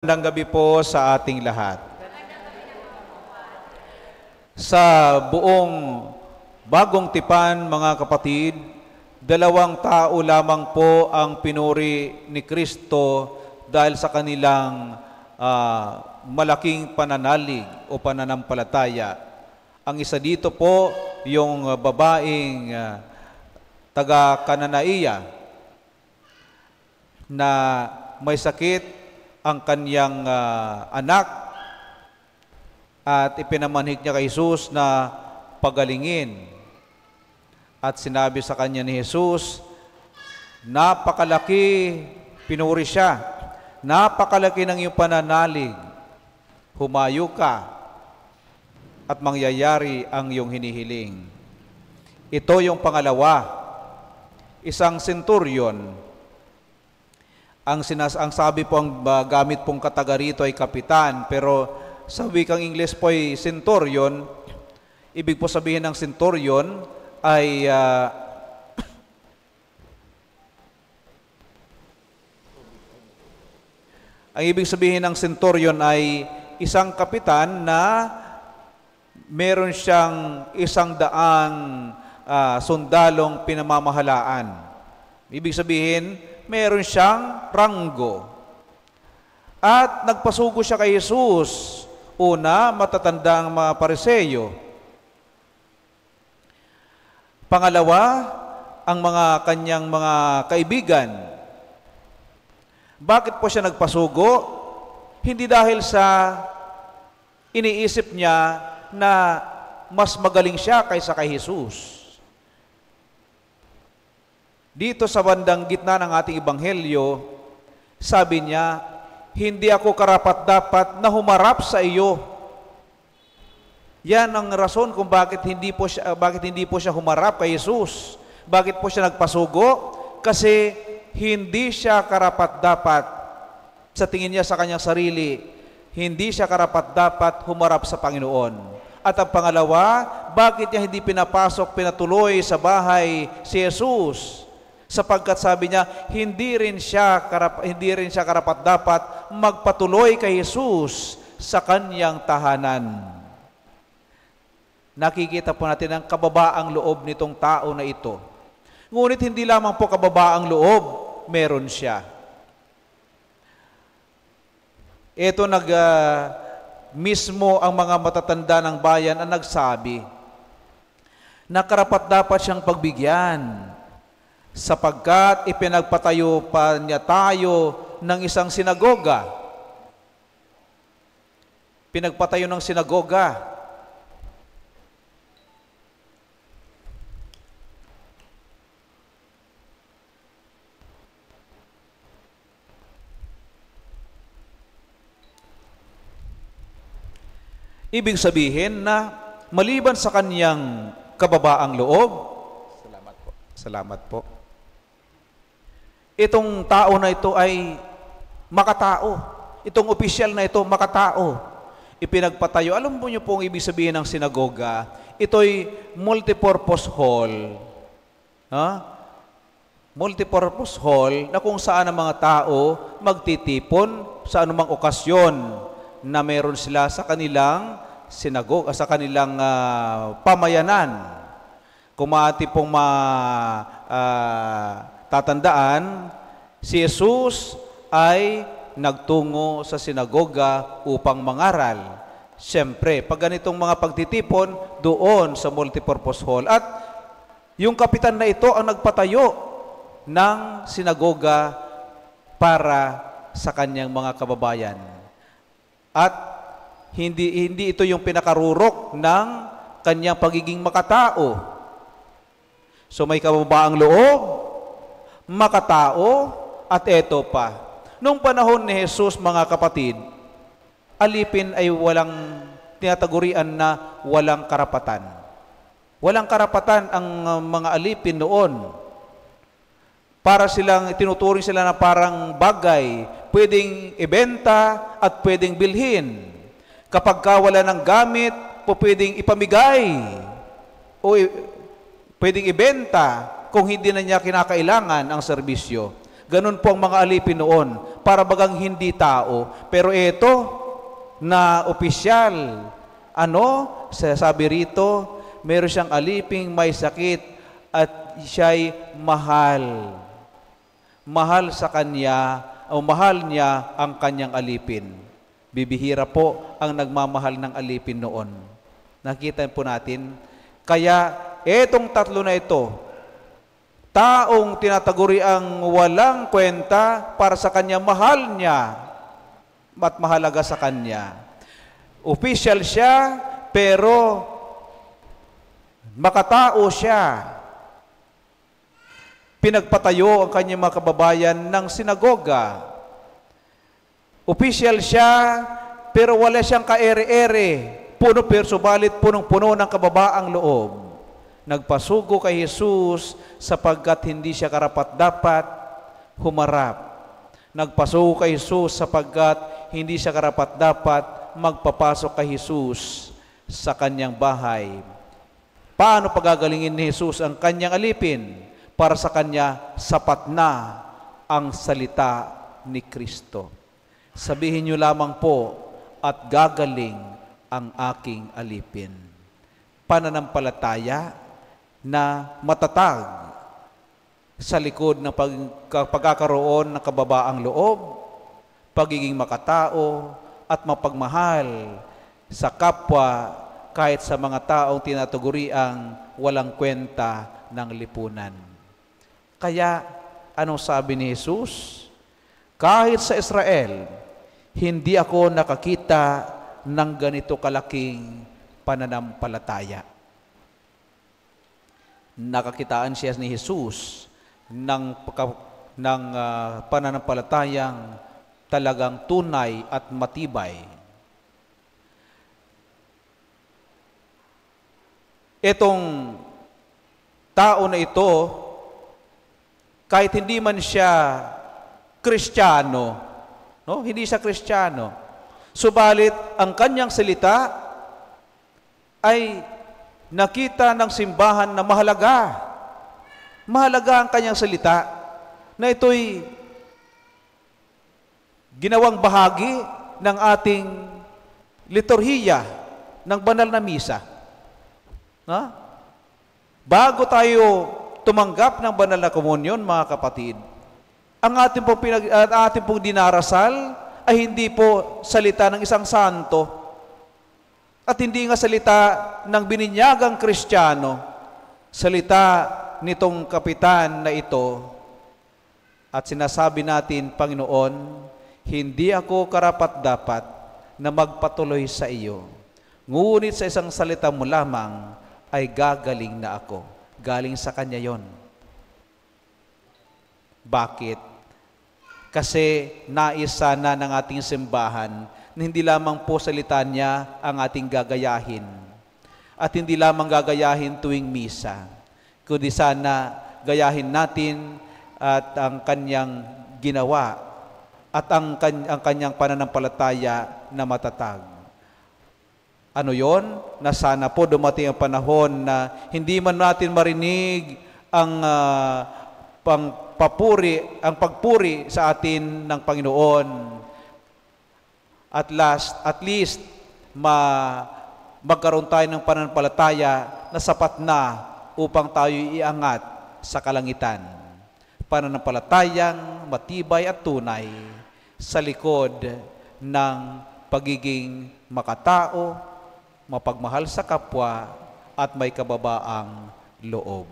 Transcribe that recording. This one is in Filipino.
Magandang gabi po sa ating lahat. Sa buong bagong tipan, mga kapatid, dalawang tao lamang po ang pinuri ni Kristo dahil sa kanilang malaking pananalig o pananampalataya. Ang isa dito po, yung babaeng taga-Kananaiya na may sakit ang kanyang anak at ipinamanhik niya kay Jesus na pagalingin. At sinabi sa kanya ni Jesus, napakalaki, pinuri siya, napakalaki ng iyong pananalig, humayo ka at mangyayari ang iyong hinihiling. Ito yung pangalawa, isang centurion. Ang sabi po, ang gamit pong kataga rito ay kapitan, pero sa wikang Ingles po ay centurion. Ibig po sabihin ng centurion ay ang ibig sabihin ng centurion ay isang kapitan na meron siyang 100 sundalong pinamamahalaan. Ibig sabihin, meron siyang ranggo. At nagpasugo siya kay Jesus. Una, matatanda ang mga Pariseo. Pangalawa, ang mga kanyang mga kaibigan. Bakit po siya nagpasugo? Hindi dahil sa iniisip niya na mas magaling siya kaysa kay Jesus. Dito sa bandang gitna ng ating ebanghelyo, sabi niya, hindi ako karapat-dapat na humarap sa iyo. Yan ang rason kung bakit hindi po siya humarap kay Jesus. Bakit po siya nagpasugo? Kasi hindi siya karapat-dapat, sa tingin niya sa kanyang sarili, hindi siya karapat-dapat humarap sa Panginoon. At ang pangalawa, bakit niya hindi pinatuloy sa bahay si Jesus? Sapagkat sabi niya, hindi rin siya karapat-dapat magpatuloy kay Jesus sa kanyang tahanan. Nakikita po natin ang kababaang loob nitong tao na ito. Ngunit hindi lamang po kababaang loob, meron siya. Ito mismo ang mga matatanda ng bayan ang nagsabi na karapat-dapat siyang pagbigyan sapagkat ipinagpatayo pa niya tayo ng isang sinagoga. Pinagpatayo ng sinagoga. Ibig sabihin na maliban sa kanyang kababaang loob, Salamat po. Itong tao na ito ay makatao. Itong opisyal na ito, makatao. Ipinagpatayo. Alam mo niyo po ang ibig sabihin ng sinagoga? Ito'y multipurpose hall. Multipurpose hall na kung saan ang mga tao magtitipon sa anumang okasyon na meron sila sa kanilang sinagoga, sa kanilang pamayanan. Kung maaari pong tatandaan, si Jesus ay nagtungo sa sinagoga upang mangaral. Siyempre, pag ganitong mga pagtitipon, doon sa multipurpose hall. At yung kapitan na ito ang nagpatayo ng sinagoga para sa kanyang mga kababayan. At hindi ito yung pinakarurok ng kanyang pagiging makatao. So may kababaang loob, makatao, at eto pa. Noong panahon ni Jesus, mga kapatid, alipin ay walang tinatagurian na walang karapatan. Walang karapatan ang mga alipin noon. Tinuturing sila na parang bagay, pwedeng ibenta at pwedeng bilhin. Kapag wala ng gamit, pwedeng ipamigay o pwedeng ibenta kung hindi na niya kinakailangan ang serbisyo. Ganun po ang mga alipin noon. para bagang hindi tao. Pero ito na opisyal, sabi rito, meron siyang aliping may sakit at siya'y mahal. Mahal sa kanya, o mahal niya ang kanyang alipin. Bibihira po ang nagmamahal ng alipin noon. Nakita po natin. Kaya etong tatlo na ito, taong tinataguri ang walang kwenta, para sa kanya mahal niya at mahalaga sa kanya. Official siya, pero makatao siya. Pinagpatayo ang kanyang mga kababayan ng sinagoga. Official siya, pero wala siyang kaere-ere. Subalit punong-puno ng kababaang loob. Nagpasugo kay Jesus sapagkat hindi siya karapat-dapat humarap. Nagpasugo kay Jesus sapagkat hindi siya karapat-dapat magpapasok kay Jesus sa kanyang bahay. Paano pagagalingin ni Jesus ang kanyang alipin? Para sa kanya, sapat na ang salita ni Kristo. Sabihin niyo lamang po, at gagaling ang aking alipin. Pananampalataya na matatag sa likod ng pagkakaroon ng kababaang loob, pagiging makatao at mapagmahal sa kapwa kahit sa mga taong tinatuguriang walang kwenta ng lipunan. Kaya, anong sabi ni Jesus? Kahit sa Israel, hindi ako nakakita ng ganito kalaking pananampalataya. Nakakitaan siya ni Jesus ng pananampalatayang talagang tunay at matibay. Itong tao na ito, kahit hindi man siya Kristiyano, hindi siya Kristiyano, subalit ang kanyang salita ay nakita ng simbahan na mahalaga. Mahalaga ang kanyang salita na ito'y ginawang bahagi ng ating liturhiya ng banal na misa. Bago tayo tumanggap ng banal na komunyon, mga kapatid, ang ating pong dinarasal ay hindi po salita ng isang santo at hindi nga salita ng bininyagang Kristiyano, salita nitong kapitan na ito. At sinasabi natin, Panginoon, hindi ako karapat-dapat na magpatuloy sa iyo. Ngunit sa isang salita mo lamang ay gagaling na ako. Galing sa Kanya yon. Bakit? Kasi nais sana ng ating simbahan na hindi lamang po salita niya ang ating gagayahin. At hindi lamang gagayahin tuwing misa, kundi sana gayahin natin at ang Kanyang ginawa at ang Kanyang pananampalataya na matatag. Ano yon? Na sana po dumating ang panahon na hindi man natin marinig ang pagpuri sa atin ng Panginoon. At least magkaroon tayo ng pananampalataya na sapat na upang tayo iangat sa kalangitan. Pananampalatayang matibay at tunay sa likod ng pagiging makatao, mapagmahal sa kapwa, at may kababaang loob.